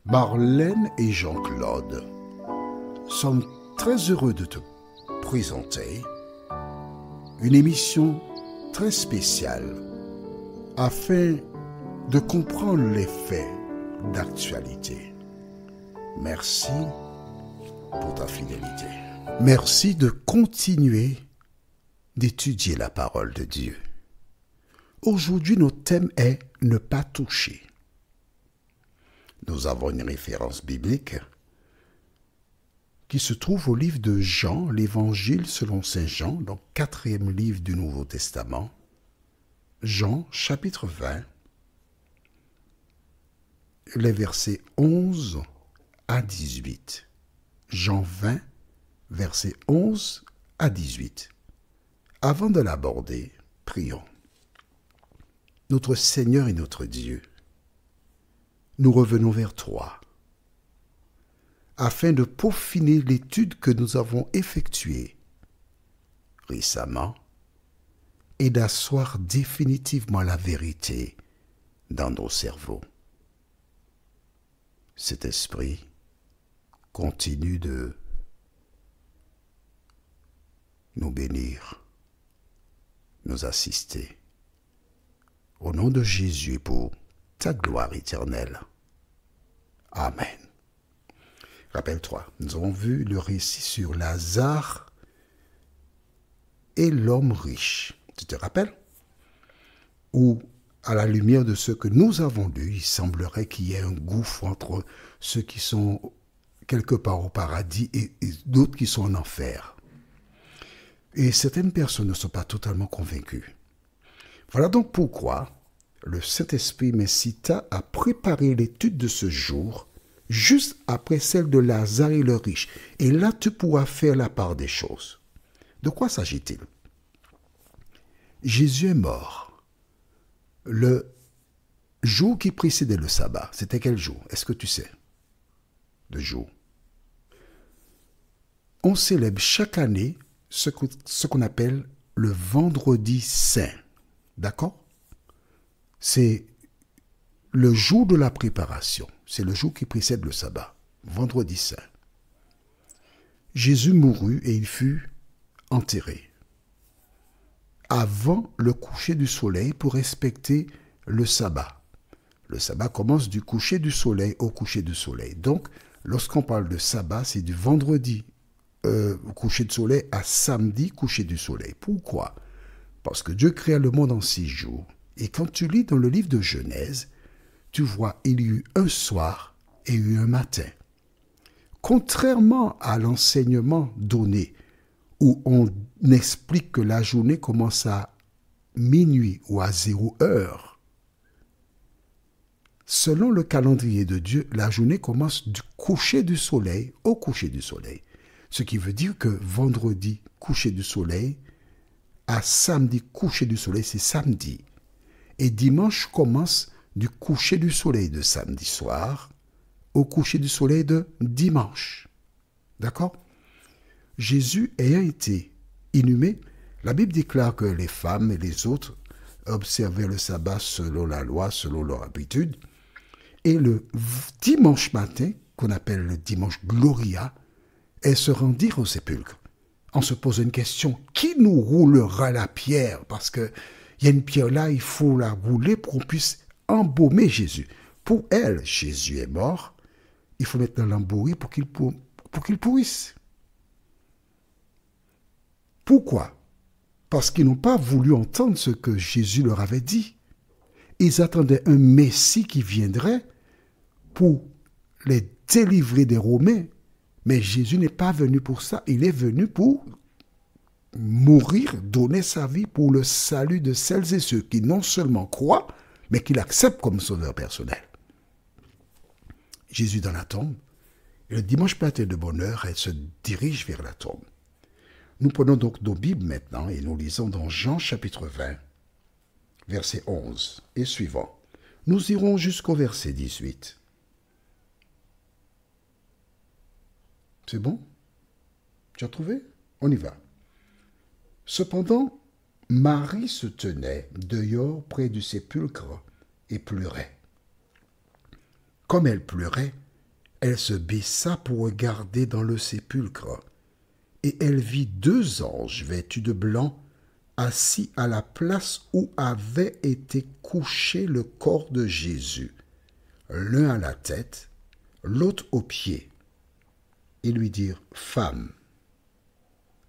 Marlène et Jean-Claude sommes très heureux de te présenter une émission très spéciale afin de comprendre les faits d'actualité. Merci pour ta fidélité. Merci de continuer d'étudier la parole de Dieu. Aujourd'hui, notre thème est « Ne pas toucher ». Nous avons une référence biblique qui se trouve au livre de Jean, l'Évangile selon saint Jean, donc 4e livre du Nouveau Testament, Jean chapitre 20, les versets 11 à 18. Jean 20, versets 11 à 18. Avant de l'aborder, prions. Notre Seigneur et notre Dieu, nous revenons vers toi, afin de peaufiner l'étude que nous avons effectuée récemment et d'asseoir définitivement la vérité dans nos cerveaux. Cet esprit continue de nous bénir, nous assister. Au nom de Jésus, pour ta gloire éternelle. Amen. Rappelle-toi, nous avons vu le récit sur Lazare et l'homme riche. Tu te rappelles? Où, à la lumière de ce que nous avons lu, il semblerait qu'il y ait un gouffre entre ceux qui sont quelque part au paradis et d'autres qui sont en enfer. Et certaines personnes ne sont pas totalement convaincues. Voilà donc pourquoi le Saint-Esprit m'incita à préparer l'étude de ce jour juste après celle de Lazare et le riche. Et là, tu pourras faire la part des choses. De quoi s'agit-il? Jésus est mort. Le jour qui précédait le sabbat, c'était quel jour? Est-ce que tu sais? Le jour. On célèbre chaque année ce qu'on appelle le vendredi saint. D'accord? C'est le jour de la préparation. C'est le jour qui précède le sabbat. Vendredi saint. Jésus mourut et il fut enterré avant le coucher du soleil pour respecter le sabbat. Le sabbat commence du coucher du soleil au coucher du soleil. Donc, lorsqu'on parle de sabbat, c'est du vendredi coucher du soleil à samedi coucher du soleil. Pourquoi? Parce que Dieu créa le monde en 6 jours. Et quand tu lis dans le livre de Genèse, tu vois, il y eut un soir et il y eut un matin. Contrairement à l'enseignement donné, où on explique que la journée commence à minuit ou à 0 heure, selon le calendrier de Dieu, la journée commence du coucher du soleil au coucher du soleil. Ce qui veut dire que vendredi, coucher du soleil, à samedi, coucher du soleil, c'est samedi. Et dimanche commence du coucher du soleil de samedi soir au coucher du soleil de dimanche. D'accord? Jésus ayant été inhumé, la Bible déclare que les femmes et les autres observaient le sabbat selon la loi, selon leur habitude. Et le dimanche matin, qu'on appelle le dimanche Gloria, elles se rendirent au sépulcre. On se pose une question, qui nous roulera la pierre? Parce que il y a une pierre là, il faut la rouler pour qu'on puisse embaumer Jésus. Pour elle, Jésus est mort. Il faut maintenant l'embaumer pour qu'il pourrisse. Pourquoi? Parce qu'ils n'ont pas voulu entendre ce que Jésus leur avait dit. Ils attendaient un Messie qui viendrait pour les délivrer des Romains. Mais Jésus n'est pas venu pour ça. Il est venu pour mourir, donner sa vie pour le salut de celles et ceux qui non seulement croient, mais qui l'acceptent comme sauveur personnel. Jésus dans la tombe, et le dimanche matin de bonne heure, elle se dirige vers la tombe. Nous prenons donc nos Bibles maintenant et nous lisons dans Jean chapitre 20, verset 11 et suivant. Nous irons jusqu'au verset 18. C'est bon? Tu as trouvé? On y va. Cependant, Marie se tenait dehors près du sépulcre et pleurait. Comme elle pleurait, Elle se baissa pour regarder dans le sépulcre, et elle vit 2 anges vêtus de blanc, assis à la place où avait été couché le corps de Jésus, l'un à la tête, l'autre aux pieds. Ils lui dirent, « Femme,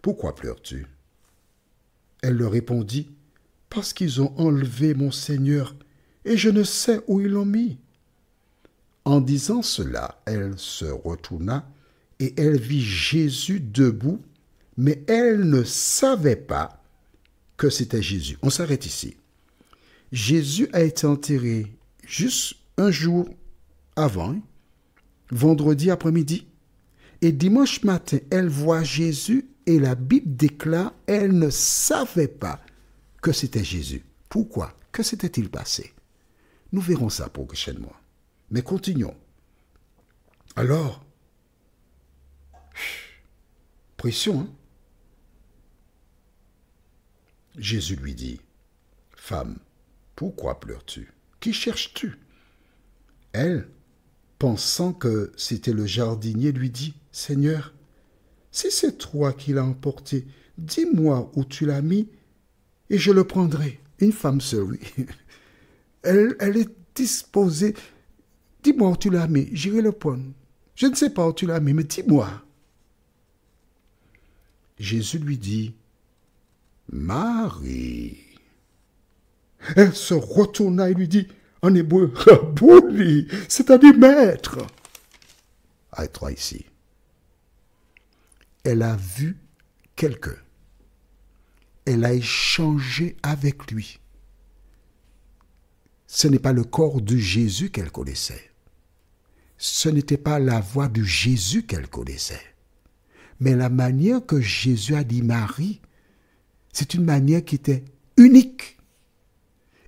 pourquoi pleures-tu » Elle leur répondit, « Parce qu'ils ont enlevé mon Seigneur, et je ne sais où ils l'ont mis. » En disant cela, elle se retourna, et elle vit Jésus debout, mais elle ne savait pas que c'était Jésus. On s'arrête ici. Jésus a été enterré juste un jour avant, vendredi après-midi, et dimanche matin, elle voit Jésus et la Bible déclare, elle ne savait pas que c'était Jésus. Pourquoi? Que s'était-il passé? Nous verrons ça prochainement. Mais continuons. Alors, pression, hein? Jésus lui dit, « Femme, pourquoi pleures-tu? Qui cherches-tu » Elle, pensant que c'était le jardinier, lui dit, « Seigneur, si c'est toi qui l'as emporté, dis-moi où tu l'as mis et je le prendrai. » Une femme seule, oui. Elle est disposée. « Dis-moi où tu l'as mis, j'irai le prendre. Je ne sais pas où tu l'as mis, mais dis-moi. » Jésus lui dit, « Marie. » Elle se retourna et lui dit, en hébreu, « Rabouni, c'est-à-dire maître. » Arrête-toi ici. Elle a vu quelqu'un. Elle a échangé avec lui. Ce n'est pas le corps de Jésus qu'elle connaissait. Ce n'était pas la voix de Jésus qu'elle connaissait. Mais la manière que Jésus a dit Marie, c'est une manière qui était unique.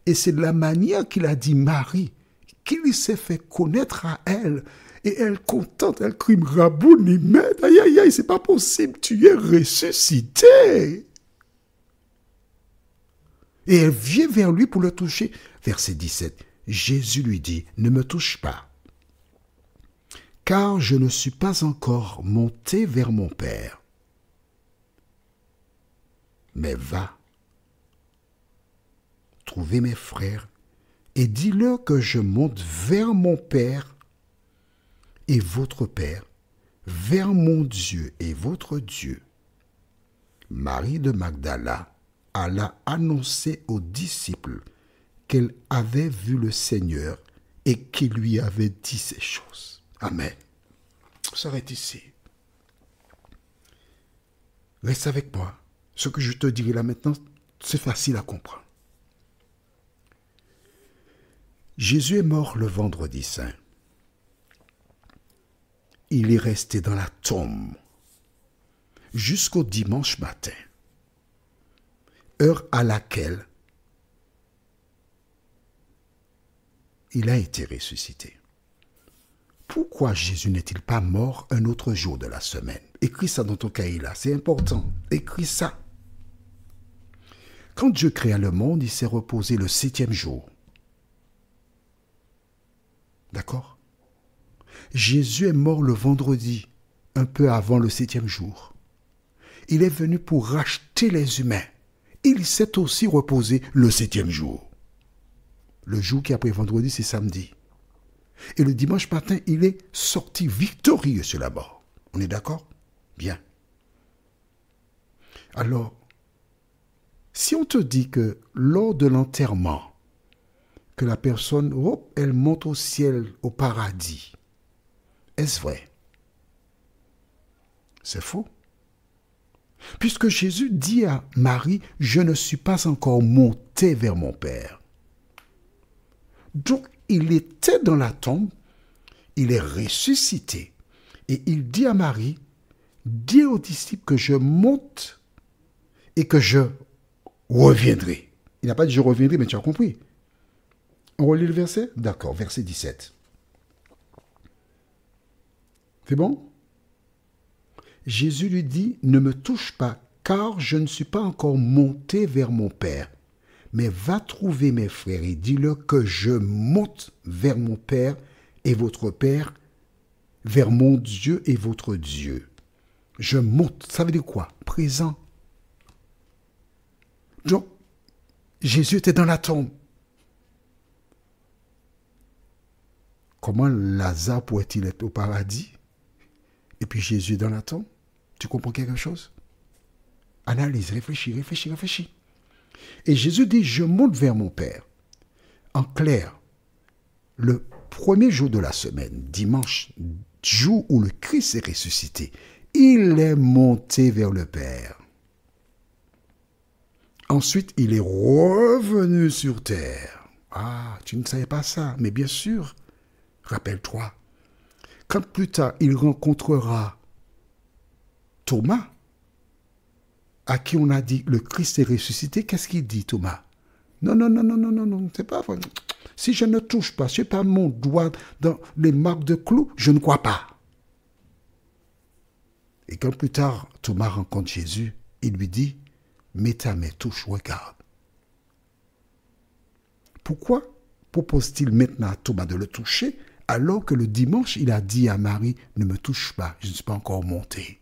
Et c'est de la manière qu'il a dit Marie qu'il s'est fait connaître à elle. Et elle contente, elle crie Rabouni, maître, aïe aïe aïe, c'est pas possible, tu es ressuscité. Et elle vient vers lui pour le toucher. Verset 17, Jésus lui dit, ne me touche pas, car je ne suis pas encore monté vers mon Père. Mais va, trouver mes frères, et dis-leur que je monte vers mon Père et votre Père, vers mon Dieu et votre Dieu. Marie de Magdala alla annoncer aux disciples qu'elle avait vu le Seigneur et qu'il lui avait dit ces choses. Amen. On s'arrête ici. Reste avec moi. Ce que je te dirai là maintenant, c'est facile à comprendre. Jésus est mort le vendredi saint. Il est resté dans la tombe jusqu'au dimanche matin, heure à laquelle il a été ressuscité. Pourquoi Jésus n'est-il pas mort un autre jour de la semaine? Écris ça dans ton cahier là, c'est important. Écris ça. Quand Dieu créa le monde, il s'est reposé le 7e jour. D'accord? Jésus est mort le vendredi, un peu avant le 7e jour. Il est venu pour racheter les humains. Il s'est aussi reposé le 7e jour. Le jour qui après vendredi, c'est samedi. Et le dimanche matin, il est sorti victorieux sur la mort. On est d'accord? Bien. Alors, si on te dit que lors de l'enterrement, que la personne, hop, elle monte au ciel, au paradis, est-ce vrai? C'est faux. Puisque Jésus dit à Marie, « Je ne suis pas encore monté vers mon Père. » Donc, il était dans la tombe, il est ressuscité. Et il dit à Marie, « Dis aux disciples que je monte et que je reviendrai. » Il n'a pas dit « Je reviendrai », mais tu as compris. On relit le verset? D'accord, verset 17. C'est bon? Jésus lui dit, « Ne me touche pas, car je ne suis pas encore monté vers mon Père. Mais va trouver mes frères et dis-leur que je monte vers mon Père et votre Père, vers mon Dieu et votre Dieu. Je monte. Ça veut dire quoi? Présent. Donc, Jésus était dans la tombe. Comment Lazare pourrait-il être au paradis? Et puis Jésus est dans la tombe? Tu comprends quelque chose? Analyse, réfléchis. Et Jésus dit, je monte vers mon Père. En clair, le premier jour de la semaine, dimanche, jour où le Christ est ressuscité, il est monté vers le Père. Ensuite, il est revenu sur terre. Ah, tu ne savais pas ça, mais bien sûr, rappelle-toi. Quand plus tard, il rencontrera Thomas, à qui on a dit, le Christ est ressuscité, qu'est-ce qu'il dit, Thomas? Non, c'est pas vrai. Si je ne touche pas, je n'ai pas mon doigt dans les marques de clous, je ne crois pas. Et quand plus tard, Thomas rencontre Jésus, il lui dit, mets ta main, touche, regarde. Pourquoi propose-t-il maintenant à Thomas de le toucher, alors que le dimanche, il a dit à Marie, ne me touche pas, je ne suis pas encore monté.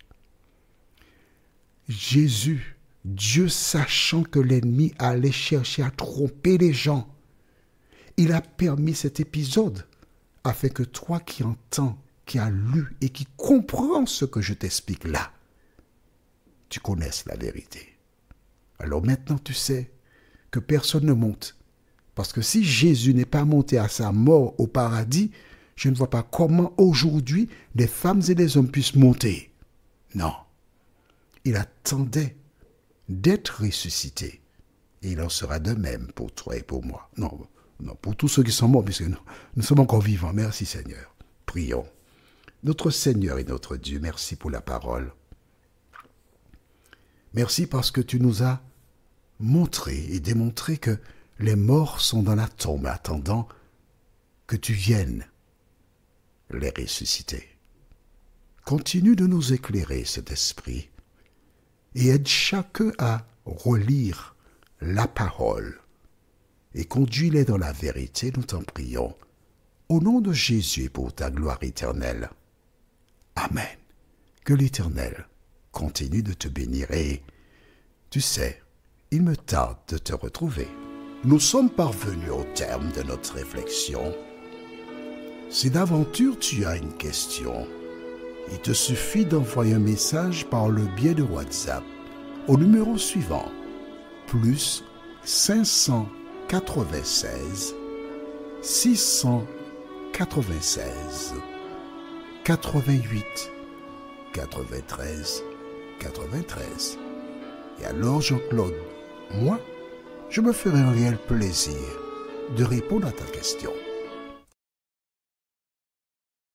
Jésus, Dieu sachant que l'ennemi allait chercher à tromper les gens, il a permis cet épisode afin que toi qui entends, qui as lu et qui comprends ce que je t'explique là, tu connaisses la vérité. Alors maintenant tu sais que personne ne monte. Parce que si Jésus n'est pas monté à sa mort au paradis, je ne vois pas comment aujourd'hui les femmes et les hommes puissent monter. Non. Il attendait d'être ressuscité. Et il en sera de même pour toi et pour moi. Non, pour tous ceux qui sont morts, puisque nous sommes encore vivants. Merci Seigneur. Prions. Notre Seigneur et notre Dieu, merci pour la parole. Merci parce que tu nous as montré et démontré que les morts sont dans la tombe attendant que tu viennes les ressusciter. Continue de nous éclairer cet esprit et aide chacun à relire la parole et conduis-les dans la vérité, nous t'en prions. Au nom de Jésus et pour ta gloire éternelle. Amen. Que l'Éternel continue de te bénir et, tu sais, il me tarde de te retrouver. Nous sommes parvenus au terme de notre réflexion. Si d'aventure tu as une question, il te suffit d'envoyer un message par le biais de WhatsApp au numéro suivant, plus 596 696 88 93 93. Et alors Jean-Claude, moi, je me ferai un réel plaisir de répondre à ta question.